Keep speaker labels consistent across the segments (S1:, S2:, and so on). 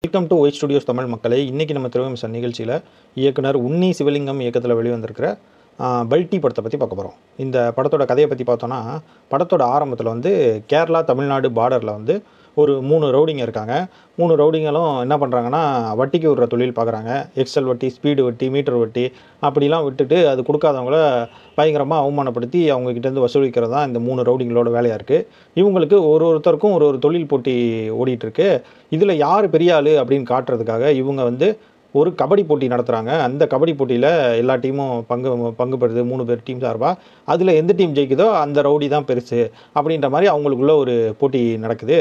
S1: Welcome to white studios Tamil மக்களே. இன்றைக்கி நம்ம திரைவிமர்சன நிகழ்ச்சியில் இயக்குனர் உன்னி சிவலிங்கம் இயக்கத்தில் வெளிவந்திருக்கிற பல்டி படத்தை பற்றி பார்க்க போகிறோம். இந்த படத்தோட கதையை பற்றி பார்த்தோன்னா, படத்தோட ஆரம்பத்தில் வந்து கேரளா தமிழ்நாடு பார்டரில் வந்து ஒரு 3 ரவுடிங்க இருக்காங்க. 3 ரவுடிங்களும் என்ன பண்ணுறாங்கன்னா, வட்டிக்கு விடுற தொழில் பார்க்குறாங்க. எக்ஸல் வட்டி, ஸ்பீடு வட்டி, மீட்டர் வட்டி அப்படிலாம் விட்டுட்டு அது கொடுக்காதவங்கள பயங்கரமாக அவமானப்படுத்தி அவங்கக்கிட்டேருந்து வசூலிக்கிறது தான் இந்த 3 ரவுடிங்களோட வேலையாக இருக்குது. இவங்களுக்கு ஒருத்தருக்கும் ஒரு தொழில் போட்டி ஓடிட்டுருக்கு. இதில் யார் பெரிய ஆள் அப்படின்னு காட்டுறதுக்காக இவங்க வந்து ஒரு கபடி போட்டி நடத்துகிறாங்க. அந்த கபடி போட்டியில் எல்லா டீமும் பங்கு பெறுது. 3 பேர் டீம் சார்பாக. அதில் எந்த டீம் ஜெயிக்குதோ அந்த ரவுடி தான் பெருசு அப்படின்ற மாதிரி அவங்களுக்குள்ள ஒரு போட்டி நடக்குது.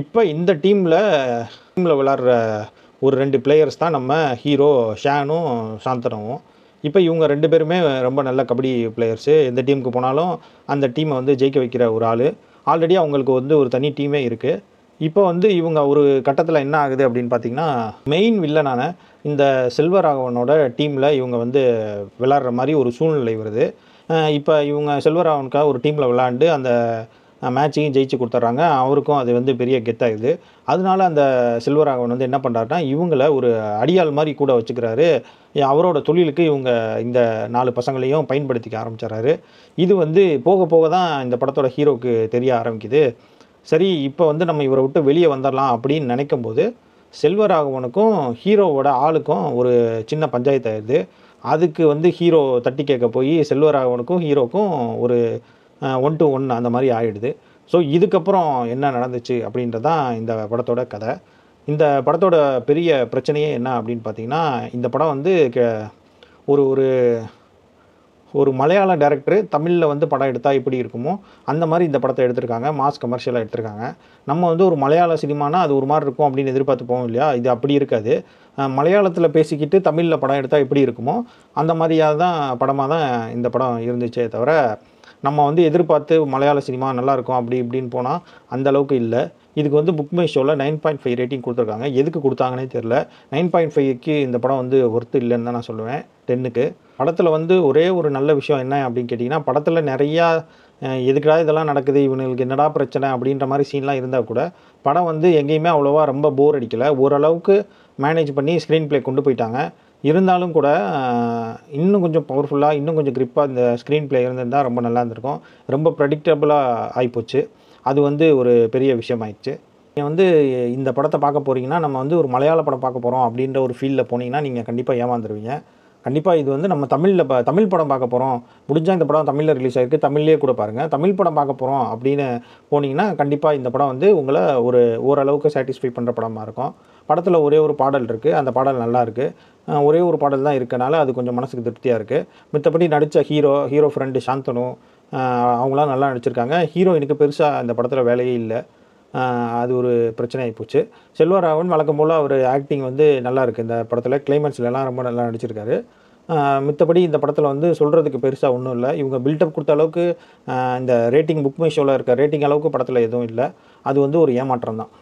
S1: இப்போ இந்த டீமில் விளாட்ற ஒரு 2 பிளேயர்ஸ் தான் நம்ம ஹீரோ ஷானும் சாந்தனும். இப்போ இவங்க 2 பேருமே ரொம்ப நல்ல கபடி பிளேயர்ஸு. எந்த டீமுக்கு போனாலும் அந்த டீமை வந்து ஜெயிக்க வைக்கிற ஒரு ஆள். ஆல்ரெடி அவங்களுக்கு வந்து ஒரு தனி டீமே இருக்குது. இப்போ வந்து இவங்க ஒரு கட்டத்தில் என்ன ஆகுது அப்படின்னு பார்த்தீங்கன்னா, மெயின் வில்லனான இந்த செல்வராகவனோட டீமில் இவங்க வந்து விளாட்ற மாதிரி ஒரு சூழ்நிலை வருது. இப்போ இவங்க செல்வராகவனுக்காக ஒரு டீமில் விளாண்டு அந்த மேட்சையும் ஜெயிச்சு கொடுத்துட்றாங்க. அவருக்கும் அது வந்து பெரிய கெத்தாகுது. அதனால அந்த செல்வராகவன் வந்து என்ன பண்ணுறாருன்னா, இவங்கள ஒரு அடியாள் மாதிரி கூட வச்சுக்கிறாரு. அவரோட தொழிலுக்கு இவங்க இந்த 4 பசங்களையும் பயன்படுத்திக்க ஆரம்பிச்சிடறாரு. இது வந்து போக போக தான் இந்த படத்தோட ஹீரோவுக்கு தெரிய ஆரம்பிக்குது. சரி, இப்போ வந்து நம்ம இவரை விட்டு வெளியே வந்துடலாம் அப்படின்னு நினைக்கும்போது, செல்வராகவனுக்கும் ஹீரோவோட ஆளுக்கும் ஒரு சின்ன பஞ்சாயத்து ஆயிடுது. அதுக்கு வந்து ஹீரோ தட்டி கேட்க போய் செல்வராகவனுக்கும் ஹீரோக்கும் ஒரு 1 to 1 அந்த மாதிரி ஆகிடுது. ஸோ இதுக்கப்புறம் என்ன நடந்துச்சு அப்படின்றது தான் இந்த படத்தோட கதை. இந்த படத்தோட பெரிய பிரச்சனையே என்ன அப்படின்னு பார்த்தீங்கன்னா, இந்த படம் வந்து ஒரு ஒரு ஒரு மலையாள டைரக்டர் தமிழில் வந்து படம் எடுத்தால் எப்படி இருக்குமோ அந்த மாதிரி இந்த படத்தை எடுத்திருக்காங்க. மாஸ் கமர்ஷியலாக எடுத்திருக்காங்க. நம்ம வந்து ஒரு மலையாள சினிமானா அது ஒரு மாதிரி இருக்கும் அப்படின்னு எதிர்பார்த்து போவோம் இல்லையா? இது அப்படி இருக்காது. மலையாளத்தில் பேசிக்கிட்டு தமிழில் படம் எடுத்தால் எப்படி இருக்குமோ அந்த மாதிரியாக தான் படமாக தான் இந்த படம் இருந்துச்சே தவிர, நம்ம வந்து எதிர்பார்த்து மலையாள சினிமா நல்லாயிருக்கும் அப்படி இப்படின்னு போனால் அந்த அளவுக்கு இல்லை. இதுக்கு வந்து புக் மை ஷோவில் 9.5 ரேட்டிங் கொடுத்துருக்காங்க. எதுக்கு கொடுத்தாங்கன்னே தெரில. 9.5க்கு இந்த படம் வந்து ஒர்த்து இல்லைன்னு தான் நான் சொல்லுவேன் 10க்கு. படத்தில் வந்து ஒரே ஒரு நல்ல விஷயம் என்ன அப்படின்னு கேட்டிங்கன்னா, படத்தில் நிறையா எதுக்குடா இதெல்லாம் நடக்குது, இவனுங்களுக்கு என்னடா பிரச்சனை அப்படின்ற மாதிரி சீன்லாம் இருந்தால் கூட படம் வந்து எங்கேயுமே அவ்வளோவா ரொம்ப போர் அடிக்கலை. ஓரளவுக்கு மேனேஜ் பண்ணி ஸ்க்ரீன் ப்ளே கொண்டு போயிட்டாங்க. இருந்தாலும் கூட இன்னும் கொஞ்சம் பவர்ஃபுல்லாக, இன்னும் கொஞ்சம் க்ரிப்பாக இந்த ஸ்க்ரீன் ப்ளே இருந்திருந்தால் ரொம்ப நல்லா இருந்திருக்கும். ரொம்ப ப்ரெடிக்டபுளாக ஆகிப்போச்சு. அது வந்து ஒரு பெரிய விஷயமாயிடுச்சு. நீங்கள் வந்து இந்த படத்தை பார்க்க போகிறீங்கன்னா, நம்ம வந்து ஒரு மலையாள படம் பார்க்க போகிறோம் அப்படின்ற ஒரு ஃபீலில் போனீங்கன்னா நீங்கள் கண்டிப்பாக ஏமாந்துருவீங்க. கண்டிப்பாக இது வந்து நம்ம தமிழ் படம் பார்க்க போகிறோம், முடிஞ்சால் இந்த படம் தமிழில் ரிலீஸ் ஆகிருக்கு, தமிழ்லேயே கூட பாருங்கள். தமிழ் படம் பார்க்க போகிறோம் அப்படின்னு போனீங்கன்னா கண்டிப்பாக இந்த படம் வந்து உங்களை ஓரளவுக்கு சாட்டிஸ்ஃபை பண்ணுற படமாக இருக்கும். படத்தில் ஒரே ஒரு பாடல் இருக்குது. அந்த பாடல் நல்லா இருக்குது. ஒரே ஒரு பாடல் தான் இருக்கனால அது கொஞ்சம் மனசுக்கு திருப்தியாக இருக்குது. மித்தபடி நடித்த ஹீரோ ஃப்ரெண்டு சாந்தனு அவங்களாம் நல்லா நடிச்சிருக்காங்க. ஹீரோயினுக்கு பெருசாக அந்த படத்தில் வேலையே இல்லை. அது ஒரு பிரச்சனையாகி போச்சு. செல்வராகவன் வழக்கம் போல் அவர் ஆக்டிங் வந்து நல்லா இருக்குது. இந்த படத்தில் கிளைமேக்ஸ்லாம் ரொம்ப நல்லா நடிச்சிருக்காரு. மித்தபடி இந்த படத்தில் வந்து சொல்கிறதுக்கு பெருசாக ஒன்றும் இல்லை. இவங்க பில்டப் கொடுத்த அளவுக்கு இந்த ரேட்டிங் புக் மை ஷோவில் இருக்க ரேட்டிங் அளவுக்கு படத்தில் எதுவும் இல்லை. அது வந்து ஒரு ஏமாற்றம் தான்.